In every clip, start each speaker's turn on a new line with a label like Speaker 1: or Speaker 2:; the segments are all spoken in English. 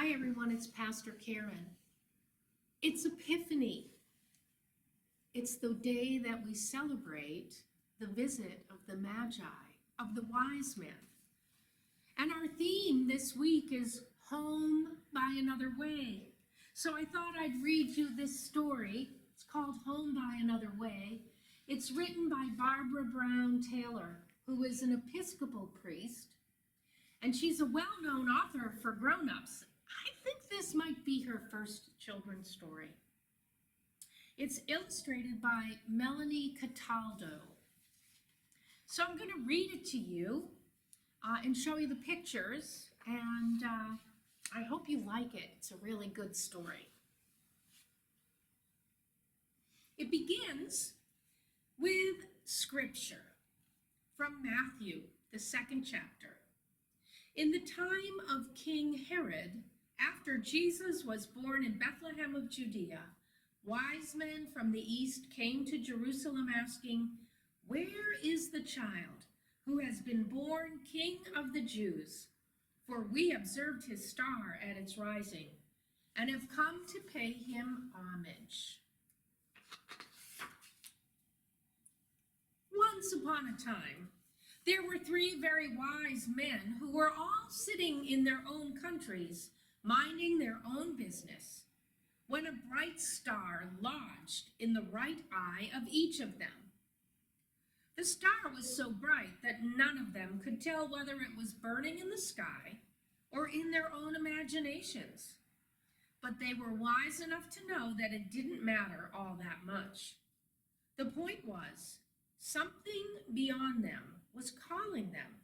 Speaker 1: Hi everyone, it's Pastor Karen. It's Epiphany. It's the day that we celebrate the visit of the Magi, of the wise men. And our theme this week is Home by Another Way. So I thought I'd read you this story. It's called Home by Another Way. It's written by Barbara Brown Taylor, who is an Episcopal priest, and she's a well-known author for grown-ups. I think this might be her first children's story. It's illustrated by Melanie Cataldo. So I'm going to read it to you and show you the pictures, and I hope you like it. It's a really good story. It begins with scripture from Matthew, the 2nd chapter. In the time of King Herod, after Jesus was born in Bethlehem of Judea, wise men from the east came to Jerusalem asking, "Where is the child who has been born King of the Jews? For we observed his star at its rising and have come to pay him homage." Once upon a time, there were 3 very wise men who were all sitting in their own countries, minding their own business, when a bright star lodged in the right eye of each of them. The star was so bright that none of them could tell whether it was burning in the sky or in their own imaginations. But they were wise enough to know that it didn't matter all that much. The point was, something beyond them was calling them,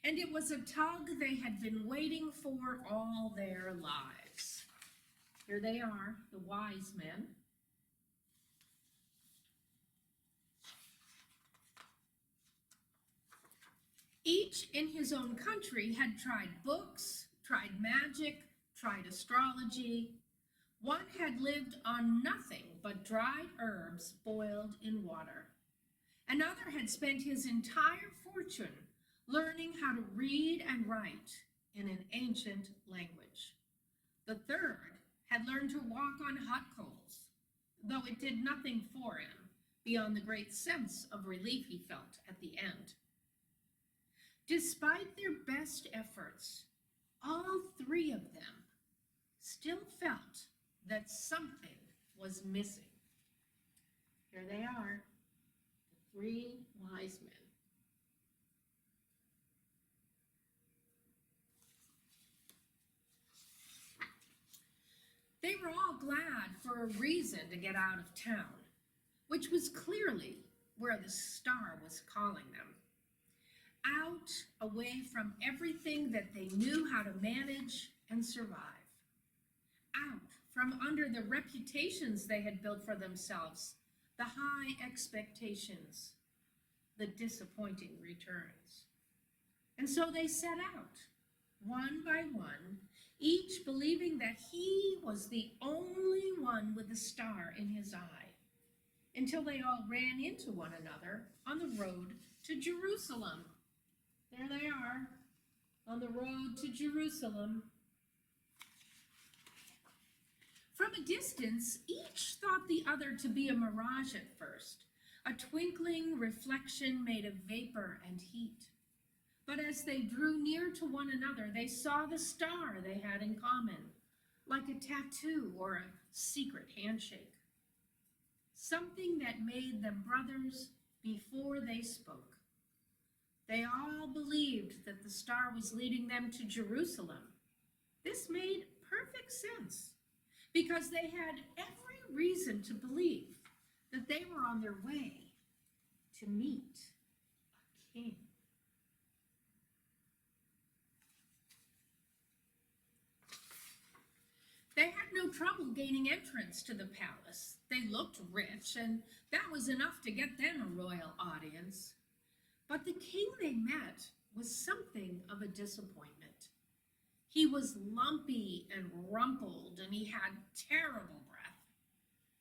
Speaker 1: and it was a tug they had been waiting for all their lives. Here they are, the wise men. Each in his own country had tried books, tried magic, tried astrology. One had lived on nothing but dried herbs boiled in water. Another had spent his entire fortune learning how to read and write in an ancient language. The third had learned to walk on hot coals, though it did nothing for him beyond the great sense of relief he felt at the end. Despite their best efforts, all 3 of them still felt that something was missing. Here they are. 3 wise men. They were all glad for a reason to get out of town, which was clearly where the star was calling them. Out, away from everything that they knew how to manage and survive. Out from under the reputations they had built for themselves, the high expectations, the disappointing returns. And so they set out, one by one, each believing that he was the only one with a star in his eye, until they all ran into one another on the road to Jerusalem. There they are, on the road to Jerusalem. From a distance, each thought the other to be a mirage at first, a twinkling reflection made of vapor and heat. But as they drew near to one another, they saw the star they had in common, like a tattoo or a secret handshake. Something that made them brothers before they spoke. They all believed that the star was leading them to Jerusalem. This made perfect sense, because they had every reason to believe that they were on their way to meet a king. They had no trouble gaining entrance to the palace. They looked rich, and that was enough to get them a royal audience. But the king they met was something of a disappointment. He was lumpy and rumpled, and he had terrible breath.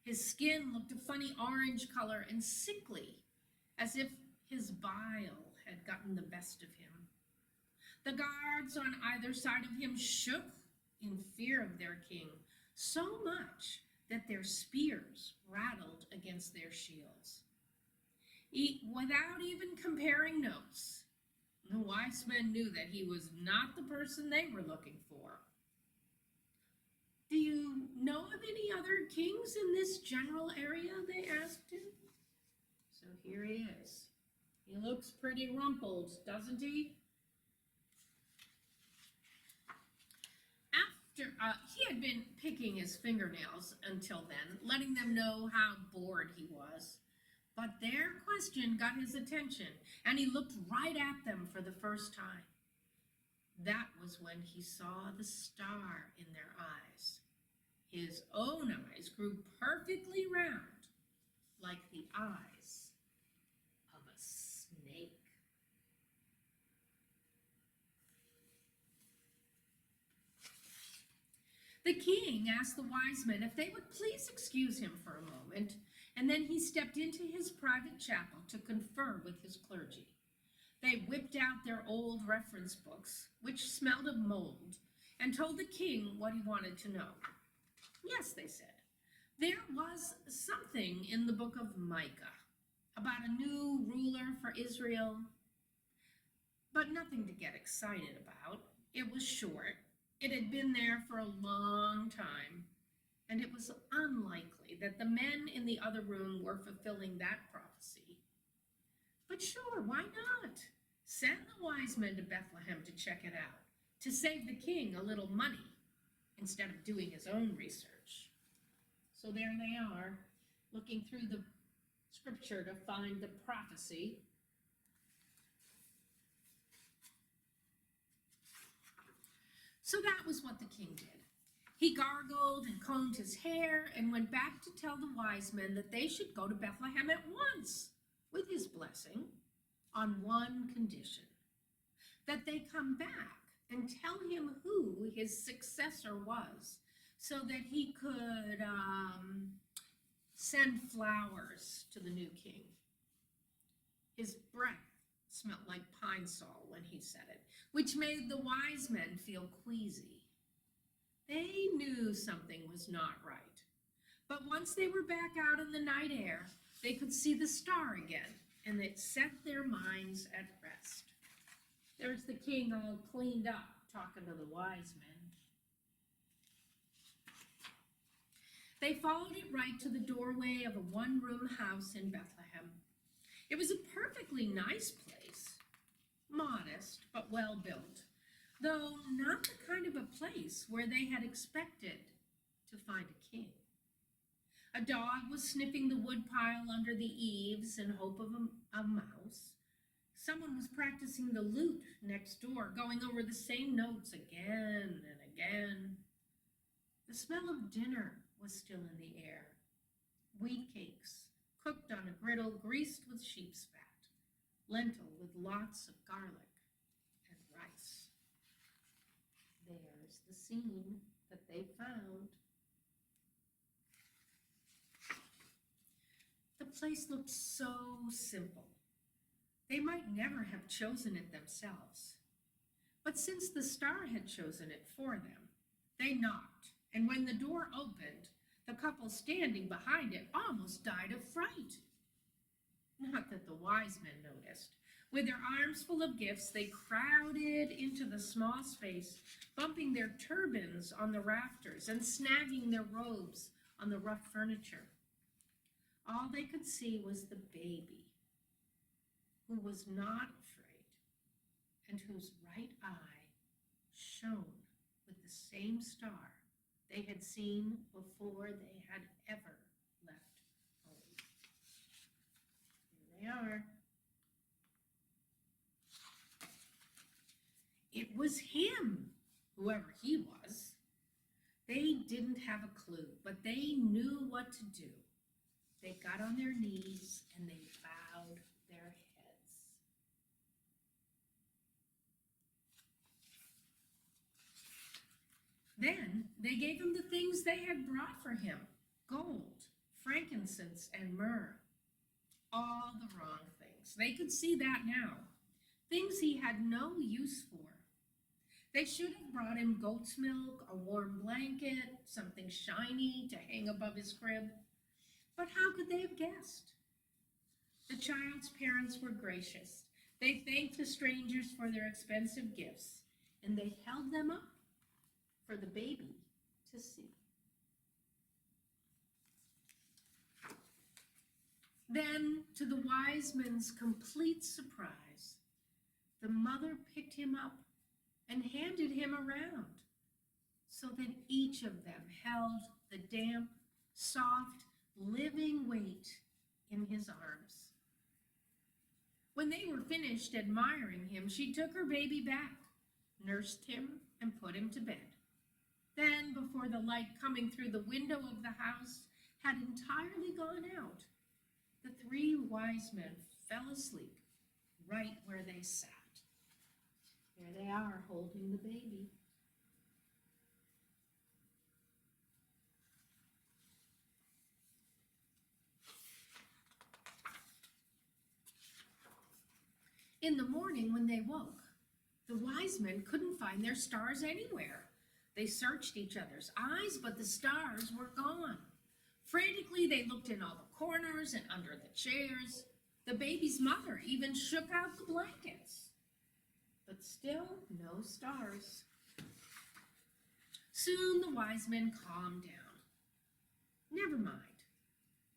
Speaker 1: His skin looked a funny orange color and sickly, as if his bile had gotten the best of him. The guards on either side of him shook in fear of their king, so much that their spears rattled against their shields. Without even comparing notes, the wise men knew that he was not the person they were looking for. Do you know of any other kings in this general area? They asked him. So here he is. He looks pretty rumpled, doesn't he? He had been picking his fingernails until then, letting them know how bored he was. But their question got his attention, and he looked right at them for the first time. That was when he saw the star in their eyes. His own eyes grew perfectly round, like the eyes of a snake. The king asked the wise men if they would please excuse him for a moment, and then he stepped into his private chapel to confer with his clergy. They whipped out their old reference books, which smelled of mold, and told the king what he wanted to know. Yes, they said, there was something in the book of Micah about a new ruler for Israel, but nothing to get excited about. It was short. It had been there for a long time, and it was unlikely that the men in the other room were fulfilling that prophecy. But sure, why not? Send the wise men to Bethlehem to check it out, to save the king a little money instead of doing his own research. So there they are, looking through the scripture to find the prophecy. So that was what the king did. He gargled and combed his hair and went back to tell the wise men that they should go to Bethlehem at once, with his blessing, on one condition: that they come back and tell him who his successor was, so that he could send flowers to the new king. His breath smelled like pine sol when he said it, which made the wise men feel queasy. They knew something was not right. But once they were back out in the night air, they could see the star again, and it set their minds at rest. There's the king all cleaned up, talking to the wise men. They followed it right to the doorway of a one-room house in Bethlehem. It was a perfectly nice place, modest but well-built, though not the kind of a place where they had expected to find a king. A dog was sniffing the woodpile under the eaves in hope of a mouse. Someone was practicing the lute next door, going over the same notes again and again. The smell of dinner was still in the air. Wheat cakes, cooked on a griddle greased with sheep's fat, lentil with lots of garlic and rice. There's the scene that they found. The place looked so simple. They might never have chosen it themselves. But since the star had chosen it for them, they knocked, and when the door opened, the couple standing behind it almost died of fright. Not that the wise men noticed. With their arms full of gifts, they crowded into the small space, bumping their turbans on the rafters and snagging their robes on the rough furniture. All they could see was the baby, who was not afraid, and whose right eye shone with the same star they had seen before they had ever left home. Here they are. It was him, whoever he was. They didn't have a clue, but they knew what to do. They got on their knees and they bowed their heads. Then they gave him the things they had brought for him: gold, frankincense, and myrrh. All the wrong things. They could see that now. Things he had no use for. They should have brought him goat's milk, a warm blanket, something shiny to hang above his crib. But how could they have guessed? The child's parents were gracious. They thanked the strangers for their expensive gifts, and they held them up for the baby to see. Then, to the wise men's complete surprise, the mother picked him up and handed him around, so that each of them held the damp, soft, living weight in his arms. When they were finished admiring him, she took her baby back, nursed him, and put him to bed. Then, before the light coming through the window of the house had entirely gone out, the three wise men fell asleep right where they sat. There they are, holding the baby. In the morning, when they woke, the wise men couldn't find their stars anywhere. They searched each other's eyes, but the stars were gone. Frantically, they looked in all the corners and under the chairs. The baby's mother even shook out the blankets. But still, no stars. Soon the wise men calmed down. Never mind.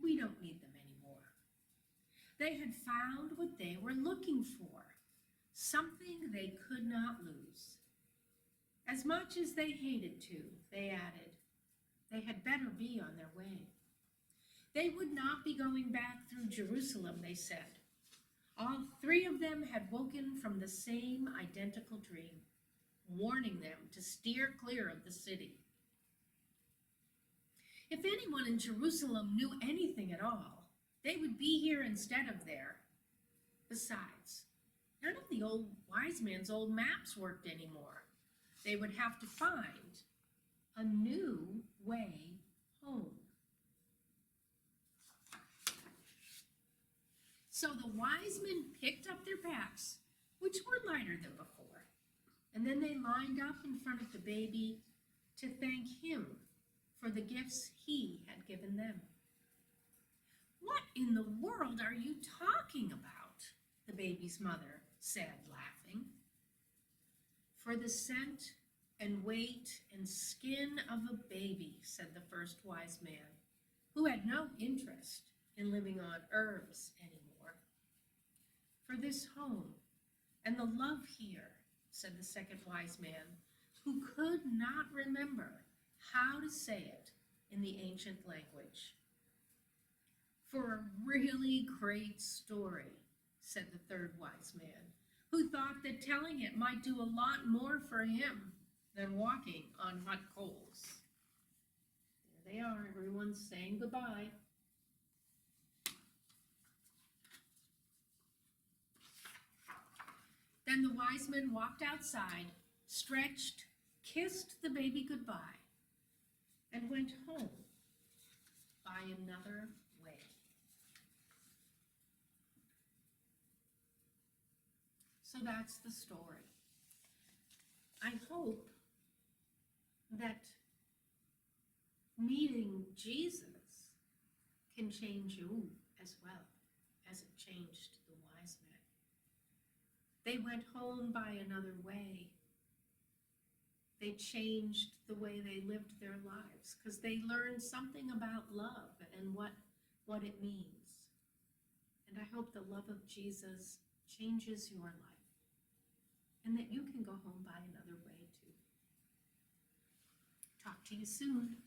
Speaker 1: We don't need them anymore. They had found what they were looking for, something they could not lose. As much as they hated to, they added, they had better be on their way. They would not be going back through Jerusalem, they said. All three of them had woken from the same identical dream, warning them to steer clear of the city. If anyone in Jerusalem knew anything at all, they would be here instead of there. Besides, none of the old wise man's old maps worked anymore. They would have to find a new way home. So the wise men picked up their packs, which were lighter than before, and then they lined up in front of the baby to thank him for the gifts he had given them. "What in the world are you talking about?" the baby's mother said, laughing. "For the scent and weight and skin of a baby," said the first wise man, who had no interest in living on herbs anymore. "For this home and the love here," said the second wise man, who could not remember how to say it in the ancient language. "For a really great story," said the third wise man, who thought that telling it might do a lot more for him than walking on hot coals. There they are, everyone's saying goodbye. Then the wise men walked outside, stretched, kissed the baby goodbye, and went home by another way. So that's the story. I hope that meeting Jesus can change you as well as it changed the wise men. They went home by another way. They changed the way they lived their lives because they learned something about love and what it means. And I hope the love of Jesus changes your life and that you can go home by another way too. Talk to you soon.